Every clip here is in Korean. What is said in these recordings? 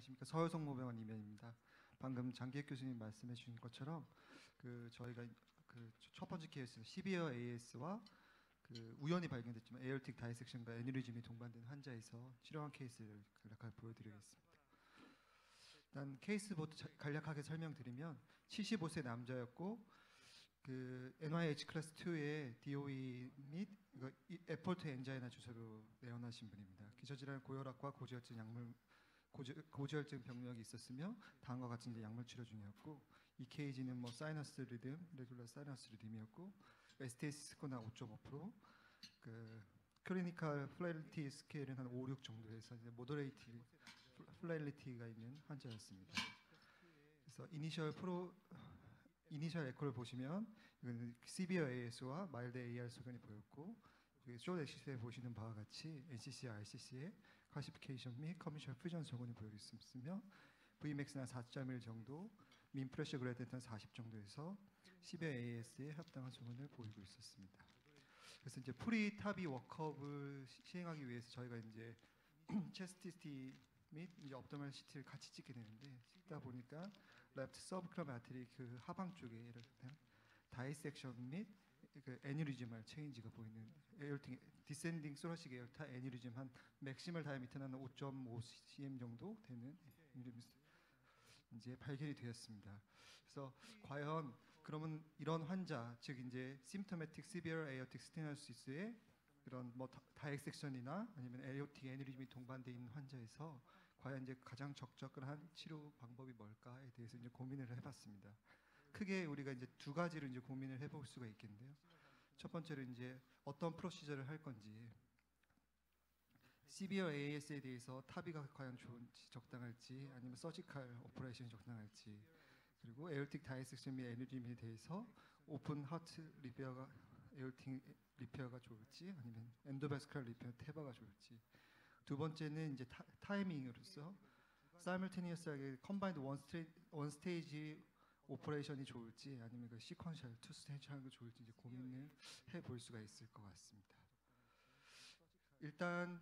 안녕하십니까. 서울성모병원 이면입니다. 방금 장기혁 교수님 말씀해 주신 것처럼 저희가 첫 번째 케이스 시비어 AS와 우연히 발견됐지만 에어틱 다이섹션과 애니리즘이 동반된 환자에서 치료한 케이스를 간략하게 보여드리겠습니다. 일단 케이스부터 간략하게 설명드리면 75세 남자였고 NIH 클래스 2의 DOE 및 에폴트 엔자이나 주사로 내원하신 분입니다. 기저질환, 고혈압과 고지혈증 병력이 있었으며 다음과 같이 이제 약물 치료 중이었고 EKG는 뭐 사이너스 리듬, 레귤러 사이너스 리듬이었고 STS 스코어는 5.5%, 클리니컬 플레일리티 스케일은 한 5, 6 정도에서 이제 모더레이티 플레일리티가 있는 환자였습니다. 그래서 이니셜 에코를 보시면 이건 시비어 AS와 마일드 AR 소견이 보였고 쇼 엑시스에 보시는 바와 같이 NCC, RCC의 클래시피케이션 및 커미셜 퓨전 소견이 보이고 있으며 Vmax는 4.1 정도, 민 프레셔 그레디언트는 40 정도에서 시비어 AS에 합당한 소견을 보이고 있었습니다. 그래서 이제 프리 타비 워크업을 시행하기 위해서 저희가 이제 체스트 CT 및 이제 업도널 CT를 같이 찍게 되는데 찍다 보니까 레프트 서브클럽 아테리 하방 쪽에 이렇게 다이섹션 및 애니리즘할 체인지가 보이는 에어팅 디센딩 소라식 에어타 애니리즘 한 맥시멀 다이미터는 5.5 cm 정도 되는 이제 발견이 되었습니다. 그래서 과연 그러면 이런 환자, 즉 이제 시mptomatic severe aortic stenosis 이런 뭐 다이섹션이나 아니면 에어틱 애니리즘이 동반되어 있는 환자에서 과연 이제 가장 적절한 치료 방법이 뭘까에 대해서 이제 고민을 해봤습니다. 크게 우리가 이제 두 가지로 이제 고민을 해볼 수가 있겠는데요. 첫 번째로 이제 어떤 프로시저를 할 건지, 시비어 AS에 대해서 타비가 과연 좋은지 적당할지, 아니면 서지컬 오퍼레이션이 적당할지, 그리고 에어틱 다이섹션 및 애니리즘에 대해서 오픈 하트 리페어가 에어틱 리페어가 좋을지, 아니면 엔도바스칼 리페어 테바가 좋을지. 두 번째는 이제 타이밍으로서 사이멀테니어스하게 컴바인드 원 스테이지 오퍼레이션이 좋을지 아니면 시퀀셜 투 스테이지 하는 게 좋을지 이제 고민을 해볼 수가 있을 것 같습니다. 일단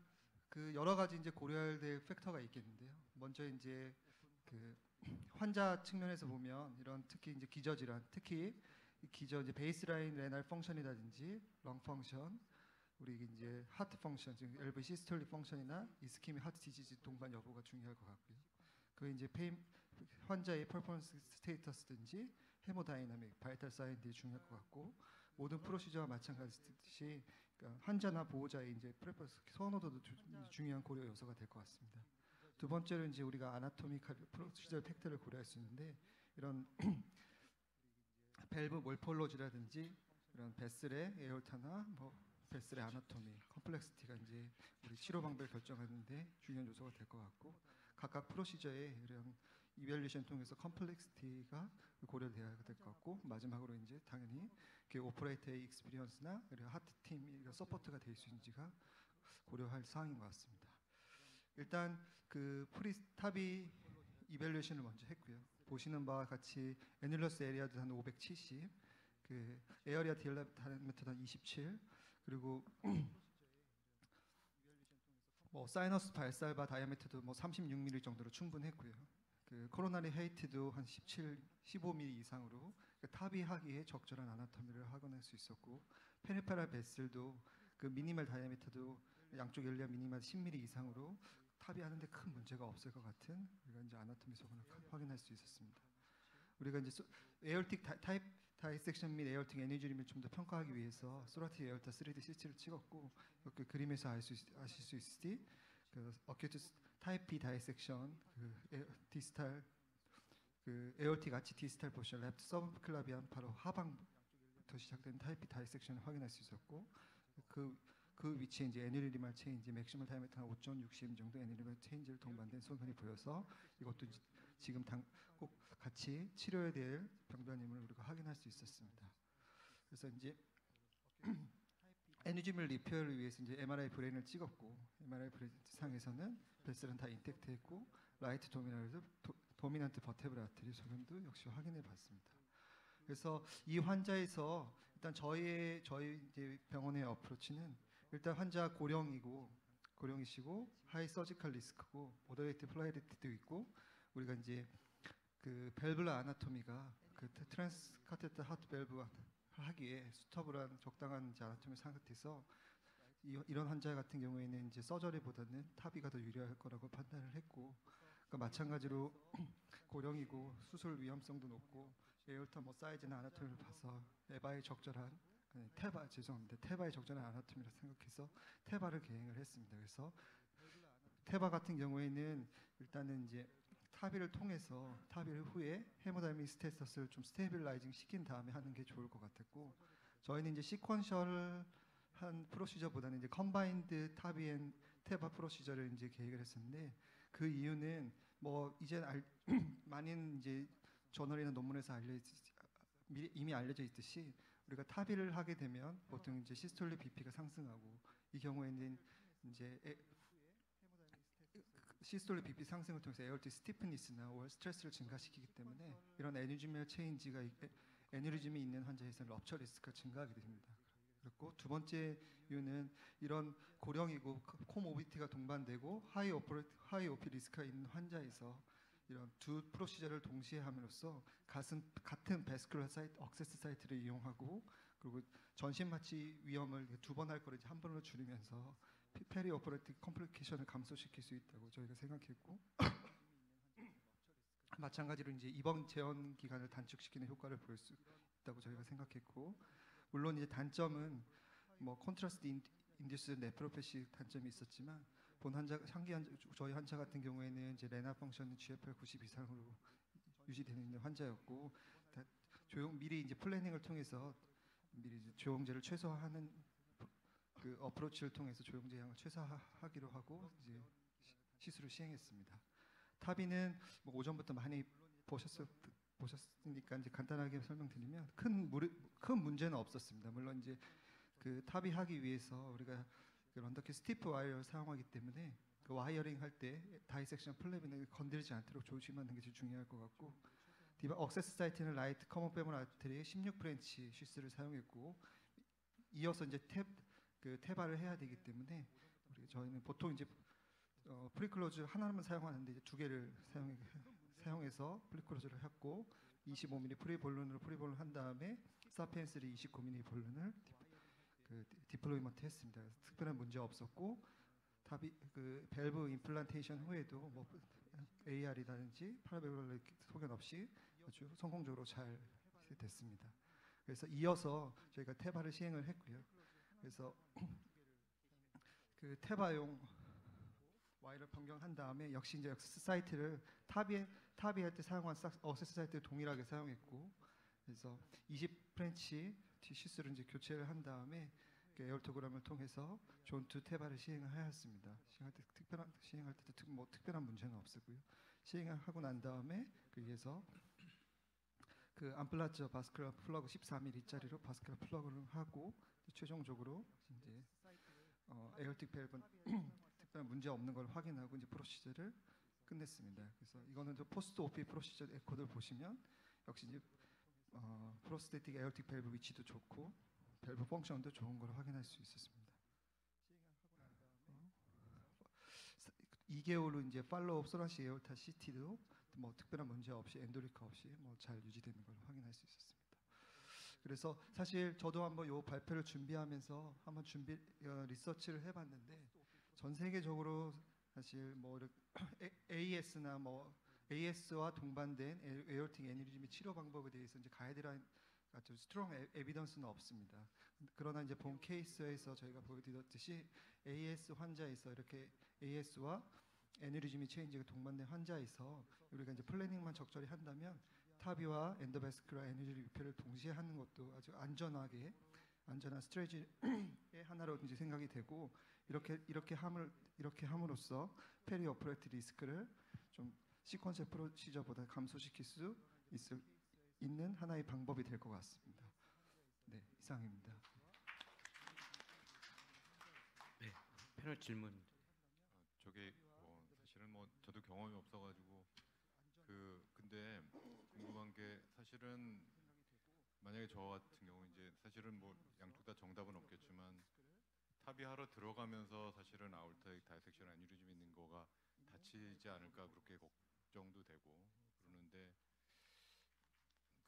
여러 가지 이제 고려해야 될 팩터가 있겠는데요. 먼저 이제 환자 측면에서 보면 이런 특히 이제 기저질환, 특히 이제 베이스라인 레날 펑션이라든지 렁 펑션, 우리 이제 하트 펑션, 즉 LV 시스톨릭 펑션이나 이스케믹 하트 디지즈 동반 여부가 중요할 것 같고요. 이제 환자의 퍼포먼스 스테이터스든지 헤모다이나믹, 바이탈 사인들이 중요할 것 같고, 모든 프로시저와 마찬가지듯이 환자나 보호자의 이제 프레퍼런스 선호도도 중요한 고려 요소가 될 것 같습니다. 두 번째로 이제 우리가 아나토미컬 프로시저 팩터를 고려할 수 있는데 이런 밸브 몰폴로지라든지 이런 베슬의 에어타나 뭐 베슬의 아나토미, 컴플렉시티가 이제 우리 치료 방법을 결정하는데 중요한 요소가 될 것 같고, 각각 프로시저의 이런 이밸리에이션 통해서 컴플렉시티가 고려돼야 될 것 같고, 마지막으로 이제 당연히 오퍼레이터의 익스피리언스나 그리고 하트 팀이 서포트가 될 수 있는지가 고려할 사항인 것 같습니다. 일단 프리스타비 이밸리에이션을 먼저 했고요. 보시는 바와 같이 애닐러스 에리아도 한 570, 에어리아 디아메터도 한 27, 그리고 뭐 사이너스 발살바 다이아메터도 뭐 36mm 정도로 충분했고요. 코로나리 헤이트도 한 17, 15mm 이상으로 타비하기에 적절한 아나토미를 확인할 수 있었고, 페리페랄 베슬도 미니멀 다이아메터도 양쪽 엘리아 미니멀 10mm 이상으로 타비하는데 큰 문제가 없을 것 같은 우리가 이제 아나토미 소견을 확인할 수 있었습니다. 우리가 이제 에어틱 타입 다이섹션 및 에어틱 애니리즘을 좀 더 평가하기 위해서 소라티 에어타 3D CT를 찍었고, 그림에서 아실 수 있으니 어큐트 타입 B 다이섹션 디스탈 에어틱 아치 디스탈 포션 랩트 서브클라비안 바로 하방부터 시작된 타입 B 다이섹션을 확인할 수 있었고, 그 위치에 이제 애니리mal 체인지, 맥시멀 다이아메터 한 5.6cm 정도 애니리mal 체인지를 동반된 소견이 보여서 이것도 지금 꼭 같이 치료해야 될 병변임을 우리가 확인할 수 있었습니다. 그래서 이제 애니지멀 리페어를 위해서 이제 MRI 브레인을 찍었고, MRI 브레인 상에서는 베슬은 다 인텍트했고, 라이트 도미넌트 버테브라 아테리 소견도 역시 확인해 봤습니다. 그래서 이 환자에서 일단 저희 이제 병원의 어프로치는 일단 환자 고령이고 고령이시고 하이 서지컬 리스크고 모더레이트 플라이리티도 있고 우리가 이제 그 밸브라 아나토미가 그 트랜스 카테터 하트 밸브 하기에 수터블한 적당한 이제 아나토미 상태에서 이런 환자 같은 경우에는 이제 서저리보다는 타비가 더 유리할 거라고 판단을 했고 그러니까 마찬가지로 고령이고 수술 위험성도 높고 에어터 뭐 사이즈나 아나토미를 봐서 에바에 적절한 테바 죄송합니다. 테바에 적절한 아나토미라 생각해서 테바를 계획을 했습니다. 그래서 테바 같은 경우에는 일단은 이제 타비를 통해서 타비를 후에 헤모다이나믹 스테이터스를 좀 스테이빌라이징 시킨 다음에 하는 게 좋을 것 같았고 저희는 이제 시퀀셜 한 프로시저보다는 이제 컴바인드 타비 앤 테바 프로시저를 이제 계획을 했었는데 그 이유는 뭐 이제 많은 이제 저널이나 논문에서 이미 알려져 있듯이 우리가 타비를 하게 되면 보통 이제 시스톨릭 BP가 상승하고 이 경우에는 이제 시스톨릭 BP 상승을 통해서 에어티 스티프니스나 월 스트레스를 증가시키기 때문에 이런 에뉴리즘의 체인지가 에뉴리즘이 있는 환자에서는 럽처 리스크가 증가하게 됩니다. 그리고 두 번째 이유는 이런 고령이고 코모비티가 동반되고 하이 오피 리스크가 있는 환자에서 이런 두 프로시저를 동시에 함으로써 같은 베스큘러 사이트, 억세스 사이트를 이용하고 그리고 전신 마취 위험을 두 번 할 거를 한 번으로 줄이면서 페리 오퍼레이티브 컴플리케이션을 감소시킬 수 있다고 저희가 생각했고 마찬가지로 이제 입원 재원 기간을 단축시키는 효과를 볼 수 있다고 저희가 생각했고 물론 이제 단점은 뭐 콘트라스트 인듀스 네프로패시 단점이 있었지만 본 환자 저희 환자 같은 경우에는 이제 레나 펑션은 GFR 90 이상으로 유지되는 환자였고 미리 이제 플래닝을 통해서 미리 이제 조영제를 최소화하는 그 어프로치를 통해서 조영제 양을 최소화하기로 하고 이제 시술을 시행했습니다. 타비는 뭐 오전부터 많이 보셨으니까 이제 간단하게 설명드리면 큰 문제는 없었습니다. 물론 이제 그 타비 하기 위해서 우리가 그 런더키 스티프 와이어를 사용하기 때문에 그 와이어링 할 때 다이섹션 플랩을 건드리지 않도록 조심하는 게 제일 중요할 것 같고 억세스 사이트는 라이트 커먼 페멀 아테리의 16브랜치 시스를 사용했고 이어서 이제 테바를 해야 되기 때문에 저희는 보통 이제 프리클로즈 하나만 사용하는데 이제 두 개를 사용해서 프리클로즈를 했고 25mm 프리볼론을 한 다음에 사피엔스리 29mm 볼론을 디플로이먼트 했습니다. 특별한 문제 없었고 그 밸브 임플란테이션 후에도 뭐 AR이라든지 파라벨룰 소견 없이 아주 성공적으로 잘 됐습니다. 그래서 이어서 저희가 테바를 시행을 했고요. 그래서 그 테바용 와이를 변경한 다음에 역시 이제 억세스 사이트를 타비할 때 사용한 억세스 사이트를 동일하게 사용했고 그래서 20프렌치 시스를 이제 교체를 한 다음에 그 에어토그램을 통해서 존2 테바를 시행을 하였습니다. 시행할 때도 뭐 특별한 문제는 없었고요. 시행을 하고 난 다음에 거기에서 그 암플라저 바스큘라 플러그 14mm짜리로 바스큘라 플러그를 하고 최종적으로 이제 에어틱 밸브는 특별한 문제 없는 걸 확인하고 이제 프로시저를 끝냈습니다. 그래서 이거는 포스트 오피 프로시저 에코드를 보시면 역시 이제 프로스테틱 에어틱 밸브 위치도 좋고 밸브 펑션도 좋은 걸 확인할 수 있었습니다. 2개월 후 이제 팔로우업 소라시 에어타 CT도 뭐 특별한 문제 없이 엔도리카 없이 뭐 잘 유지되는 걸 확인할 수 있었습니다. 그래서 사실 저도 한번 요 발표를 준비하면서 한번 리서치를 해봤는데 전 세계적으로 사실 뭐 AS나 뭐 AS와 동반된 에어틱 애니리즘의 치료 방법에 대해서 이제 가이드라인 같은 스트롱 에비던스는 없습니다. 그러나 이제 본 케이스에서 저희가 보여드렸듯이 AS 환자에서 이렇게 AS와 애니리즘이 체인지가 동반된 환자에서 우리가 이제 플래닝만 적절히 한다면 타비와 엔도베스큘라 애니리즘 유폐를 동시에 하는 것도 아주 안전한 스트레지의 하나로 이제 생각이 되고 이렇게 함으로써 페리 오퍼레이트 리스크를 좀 시퀀셜 프로시저보다 감소시킬 수 있는 하나의 방법이 될 것 같습니다. 네, 이상입니다. 네, 패널 질문. 저게 사실은 뭐 저도 경험이 없어가지고 근데 궁금한 게 사실은 만약에 저 같은 경우 이제 사실은 뭐 양쪽 다 정답은 없겠지만 탑이하러 들어가면서 사실은 아울텍 다이섹션 애니리즘 있는 거가 다치지 않을까 그렇게 걱정도 되고 그러는데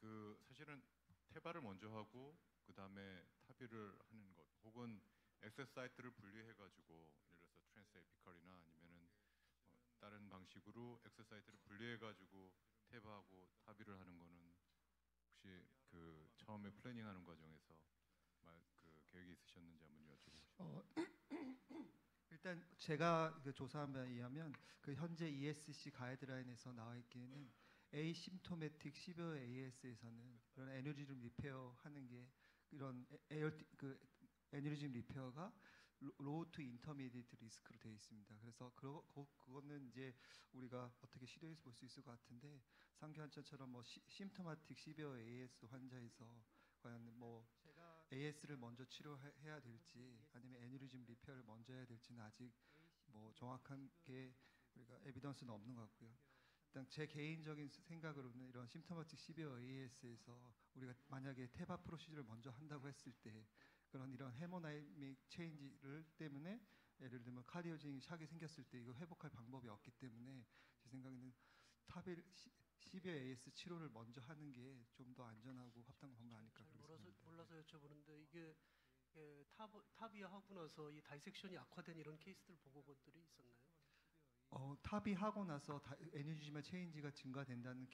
그 사실은 태바를 먼저 하고 그 다음에 타비를 하는 것 혹은 액세스 사이트를 분리해 가지고 예를 들어서 트랜스 에피컬이나 아니면은 다른 방식으로 액세스 사이트를 분리해 가지고 태바하고 타비를 하는 거는 혹시 그 처음에 플래닝하는 과정에서 그 계획이 있으셨는지 한번 여쭤보고 싶습니다. 어, 일단 제가 그 조사한 바에 의하면 그 현재 ESC 가이드라인에서 나와 있기에는 에이심토매틱 시비어 AS에서는 그런 애뉴리즘 리페어 하는 게 이런 그 애뉴리즘 리페어가 로우 투 인터미디에이트 리스크로 되어 있습니다. 그래서 그거는 이제 우리가 어떻게 시도해서 볼 수 있을 것 같은데 상규환처럼 뭐 심토마틱 시비어 AS 환자에서 과연 뭐 AS를 먼저 치료해야 될지 아니면 애뉴리즘 리페어를 먼저 해야 될지는 아직 뭐 정확한 게 우리가 에비던스는 없는 것 같고요. 일단 제 개인적인 생각으로는 이런 심토마틱 시비어 AS에서 우리가 만약에 테바 프로시저를 먼저 한다고 했을 때 그런 이런 헤모나이믹 체인지를 때문에 예를 들면 카디오제닉 샥이 생겼을 때 이거 회복할 방법이 없기 때문에 제 생각에는 탑일 시비어 AS 치료를 먼저 하는 게 좀 더 안전하고 합당한 방법 아닐까 잘 그렇게 생각합니다. 몰라서 여쭤보는데 이게 탑이 하고 나서 이 다이섹션이 악화된 이런 케이스들 보고들이 있었나요? 탑이 하고 나서 에너지지만 체인지가 증가된다는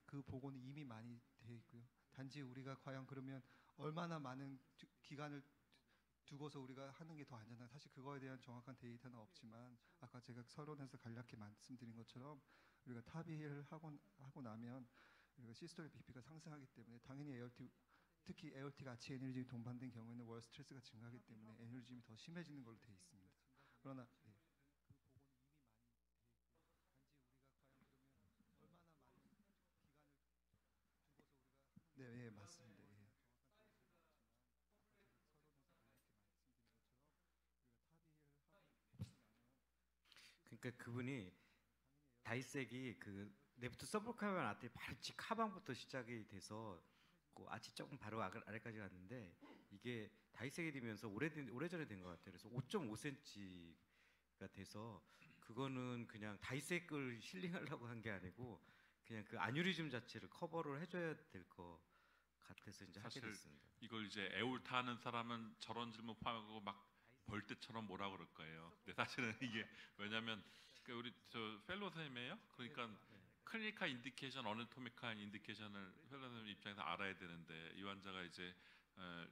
그 보고는 이미 많이 돼 있고요. 단지 우리가 과연 그러면 얼마나 많은 기간을 두고서 우리가 하는 게 더 안전한가 사실 그거에 대한 정확한 데이터는 없지만 아까 제가 서론에서 간략히 말씀드린 것처럼 우리가 탑이를 하고 나면 우리가 시스톨의 BP가 상승하기 때문에 당연히 에어티 특히 에어티 같이 에너지 동반된 경우에는 월 스트레스가 증가하기 때문에 에너지즘이 더 심해지는 걸로 돼 있습니다. 그러나 네. 네, 예, 맞습니다. 예. 그러니까 그분이 다이색이 그 레프트 서브카면 아테 바로 직 하방부터 시작이 돼서 그 아치 조금 바로 아래까지 갔는데 이게 다이색이 되면서 오래전에 된 것 같아요. 그래서 5.5cm가 돼서 그거는 그냥 다이색을 힐링하려고 한 게 아니고 그냥 그 아뉴리즘 자체를 커버를 해줘야 될 것 같아서 이제 하게 사실 됐습니다. 이걸 이제 애울타 하는 사람은 저런 질문 포함하고 막 벌떼처럼 뭐라 그럴 거예요. 근데 사실은 이게 왜냐면 그 우리 저 펠로 선생님이에요. 그러니까 클리니컬 인디케이션, 어너토미컬 인디케이션을 펠로 선생님 입장에서 알아야 되는데 이 환자가 이제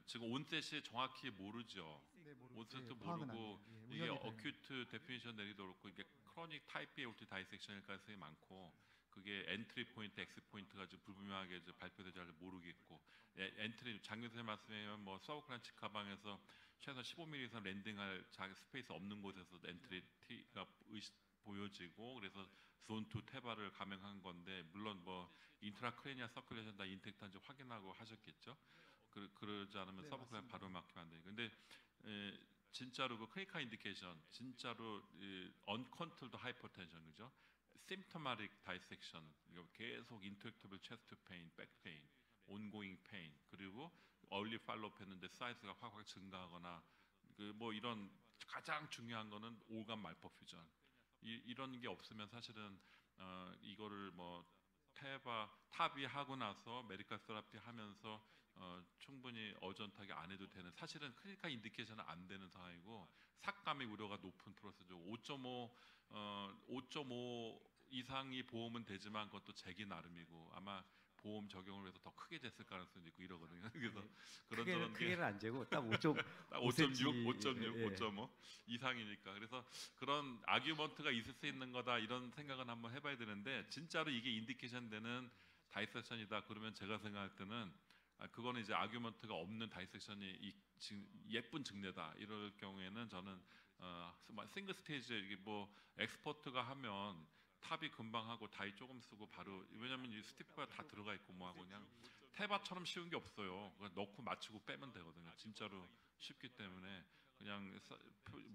지금 온셋이 정확히 모르죠. 네, 온셋도 파악은 모르고 안 돼요. 예, 이게 우연히 발견. 어큐트 데피니션 내리도 그렇고 이게 크로닉 타입 B 에올티 다이섹션일 가능성이 많고 그게 엔트리 포인트, 엑스 포인트가 좀 불분명하게 이제 발표되지 잘 모르겠고 엔트리 장교 선생님 말씀하면 뭐 서브클란치 가방에서 최소 15mm 이상 랜딩할 자기 스페이스 없는 곳에서 엔트리 T가 보여지고 그래서 존2 태바를 감행한 건데 물론 뭐 인트라크레니아 서큘레이션 다 인텍트한지 확인하고 하셨겠죠. 그러지 않으면 네, 서브클란 맞습니다. 바로 막히면 안 되니까. 근데 진짜로 그 클리니컬 인디케이션 진짜로 언컨트롤드 하이퍼텐션 그죠? 심토마틱 다이섹션 계속 인터랙티블 체스트 페인, 백 페인, 온고잉 페인 그리고 얼리 팔로업 했는데 사이즈가 확 증가하거나 그 뭐 이런 가장 중요한 거는 오감 말법 퓨전 이런 게 없으면 사실은 이거를 뭐 탑이 하고 나서 메디컬 테라피 하면서 충분히 어전하게 안 해도 되는 사실은 클리니컬 인디케이션은 안 되는 상황이고 삭감의 우려가 높은 프로세스 5.5 이상이 보험은 되지만 그것도 재기 나름이고 아마 보험 적용을 해서 더 크게 됐을 가능성도 있고 이러거든요. 그래서 그런 크게는 안 재고 딱 5.5 5.6, 5.6, 예. 5.5 이상이니까 그래서 그런 아규먼트가 있을 수 있는 거다 이런 생각은 한번 해봐야 되는데 진짜로 이게 인디케이션 되는 다이섹션이다 그러면 제가 생각할 때는 그거는 이제 아규먼트가 없는 다이섹션이 예쁜 증례다 이럴 경우에는 저는 싱글 스테이지 이게 뭐 엑스퍼트가 하면 탑이 금방 하고 다이 조금 쓰고 바로 왜냐면 이 스티프가 다 들어가 있고 뭐 하고 그냥 테바처럼 쉬운 게 없어요. 그냥 넣고 맞추고 빼면 되거든요. 진짜로 쉽기 때문에 그냥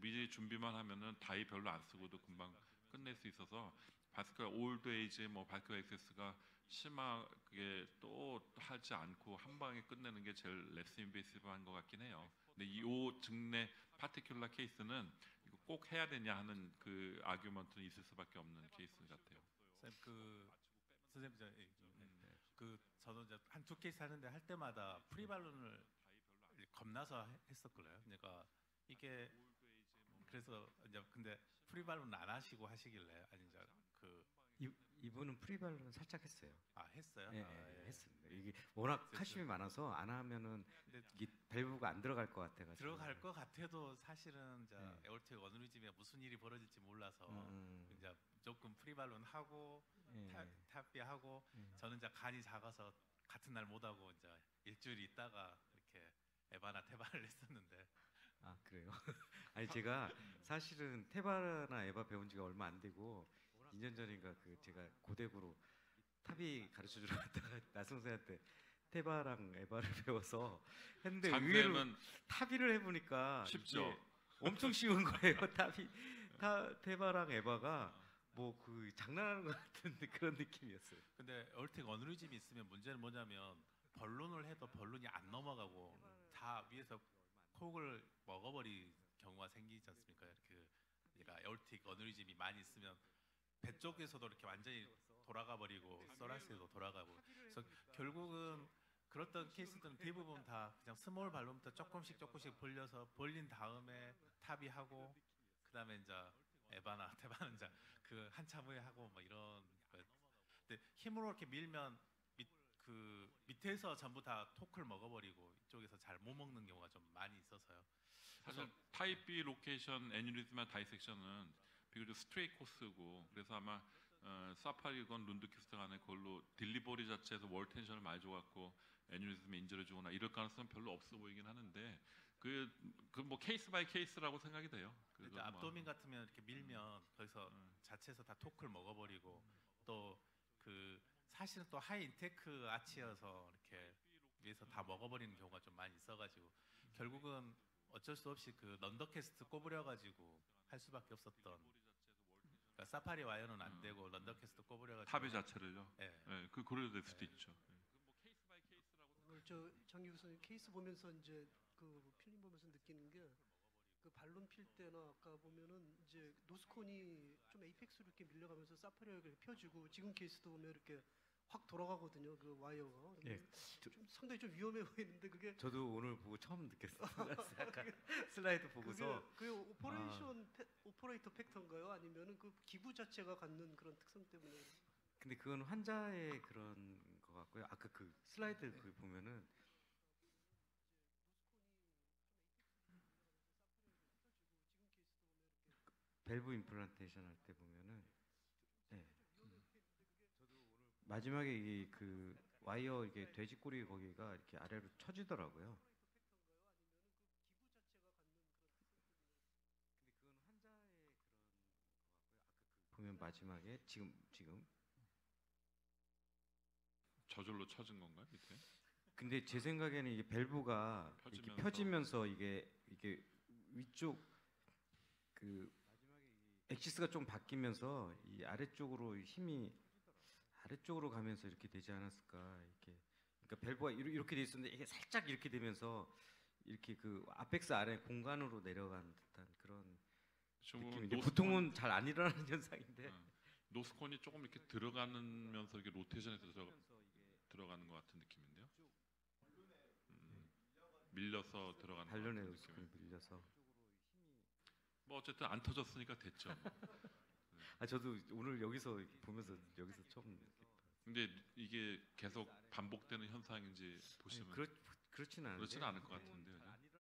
미리 준비만 하면은 다이 별로 안 쓰고도 금방 끝낼 수 있어서 바스큐라 올드 에이지 뭐 바스큐라 액세스가 심하게 또 하지 않고 한 방에 끝내는 게 제일 레스 인베이시브한 것 같긴 해요. 근데 이 증내 파티큘라 케이스는 이거 꼭 해야 되냐 하는 그 아규먼트는 있을 수밖에 없는 케이스 같아요. 선생님 선생님 그 저도 이제 한 두 케이스 하는데 할 때마다 프리발론을 겁나서 했었거든요. 그러니까 이게 그래서 이제 근데 프리발론 안 하시고 하시길래 아니 이제 이분은 프리발론 살짝 했어요. 했어요. 예, 했습니다. 이게 워낙 카심이 많아서 안 하면은 이게 밸브가 안 들어갈 것 같아가지고. 들어갈 것 같아도 사실은 이제 네. 에어텍 어느리즘에 무슨 일이 벌어질지 몰라서 음. 이제 조금 프리발론 하고 예. 탑비 하고 저는 이제 간이 작아서 같은 날 못 하고 이제 일주일 있다가 이렇게 에바나 테바를 했었는데. 아 그래요? 아니 제가 사실은 테바나 에바 배운 지가 얼마 안 되고 2년 전인가 그 제가 고대구로 탑이 가르쳐주러 갔다가 나승세한테 테바랑 에바를 배워서 했는데 의외로 장쌤은 탑이를 해보니까 쉽죠. 이게 엄청 쉬운 거예요. 테바랑 에바가 뭐 그 장난하는 것 같은 그런 느낌이었어요. 근데 에어텍 어느리즘이 있으면 문제는 뭐냐면 벌론을 해도 벌론이 안 넘어가고 다 위에서 콕을 먹어버릴 경우가 생기지 않습니까? 이렇게 그러니까 에어텍 어느리즘이 많이 있으면 배 쪽에서도 이렇게 완전히 돌아가 버리고 서라스도 돌아가고 그래서 결국은 그랬던 케이스들은 대부분 다 그냥 스몰 발론부터 조금씩 벌린 다음에 탑이 하고 그다음에 이제 에바나 테바는 이제 그 한참 후에 하고 뭐 이런 근데 힘으로 이렇게 밀면 밑에서 전부 다 토크를 먹어버리고 이쪽에서 잘 못 먹는 경우가 좀 많이 있어서요. 사실 타입 B 로케이션 애뉴리즘과 다이섹션은 비교적 스트레이트 코스고 그래서 아마 사파리건 룬드키스트 간에 그걸로 딜리버리 자체에서 월 텐션을 많이 줘갖고 애뉴리즘에 인저를 주거나 이럴 가능성은 별로 없어 보이긴 하는데 그 뭐 케이스 바이 케이스라고 생각이 돼요. 근데 압도민 같으면 이렇게 밀면 거기서 자체에서 다 토크를 먹어버리고 또 그 사실은 또 하이 인테크 아치여서 이렇게 위에서 다 먹어버리는 경우가 좀 많이 있어가지고 결국은 어쩔 수 없이 그 런더캐스트 꼽으려가지고 할 수밖에 없었던. 그러니까 사파리 와이어는 안 되고 런더캐스트 꼽으려가지고. 탑의 자체를요. 네. 네, 그 고려될 수도 있죠. 오늘 저 장기 교수님 케이스 보면서 이제 그 필름 보면서 느끼는 게 그 발론 필 때나 아까 보면은 이제 노스콘이 좀 에이펙스로 이렇게 밀려가면서 사파리가 이렇게 펴지고 지금 케이스도 보면 이렇게 확 돌아가거든요. 그 와이어가. 예, 좀 상당히 좀 위험해 보이는데 그게 저도 오늘 보고 처음 느꼈어요. 약간 슬라이드 보고서 그게 오퍼레이터 팩터인가요? 아니면은 그 기부 자체가 갖는 그런 특성 때문에? 근데 그건 환자의 그런 것 같고요. 아까 그 슬라이드 그 보면은 밸브 임플란테이션 할 때 보면은 네. 마지막에 이 그 와이어 이게 돼지꼬리 거기가 이렇게 아래로 쳐지더라고요. 근데 그건 환자의 그런 거 같고요. 아까 그 보면 마지막에 지금 저절로 쳐진 건가요 밑에? 근데 제 생각에는 이게 밸브가 이렇게 펴지면서 이게 위쪽 그 엑시스가 좀 바뀌면서 이 아래쪽으로 힘이 아래쪽으로 가면서 이렇게 되지 않았을까 이렇게. 그러니까 밸브가 이렇게 돼 있었는데 이게 살짝 이렇게 되면서 이렇게 그 아펙스 아래 공간으로 내려가는 듯한 그런 느낌인데 보통은 잘 안 일어나는 현상인데 노스콘이 조금 이렇게 들어가면서 이렇게 로테이션에서 들어가는 것 같은 느낌인데요. 밀려서 들어가는 발론의 것 같은 노스콘이 느낌이. 밀려서 뭐 어쨌든 안 터졌으니까 됐죠. 아 저도 오늘 여기서 보면서 여기서 처음. 근데 이게 계속 반복되는 현상인지 보시면 그렇지는 않은데 그렇지는 않을 것 같은데요.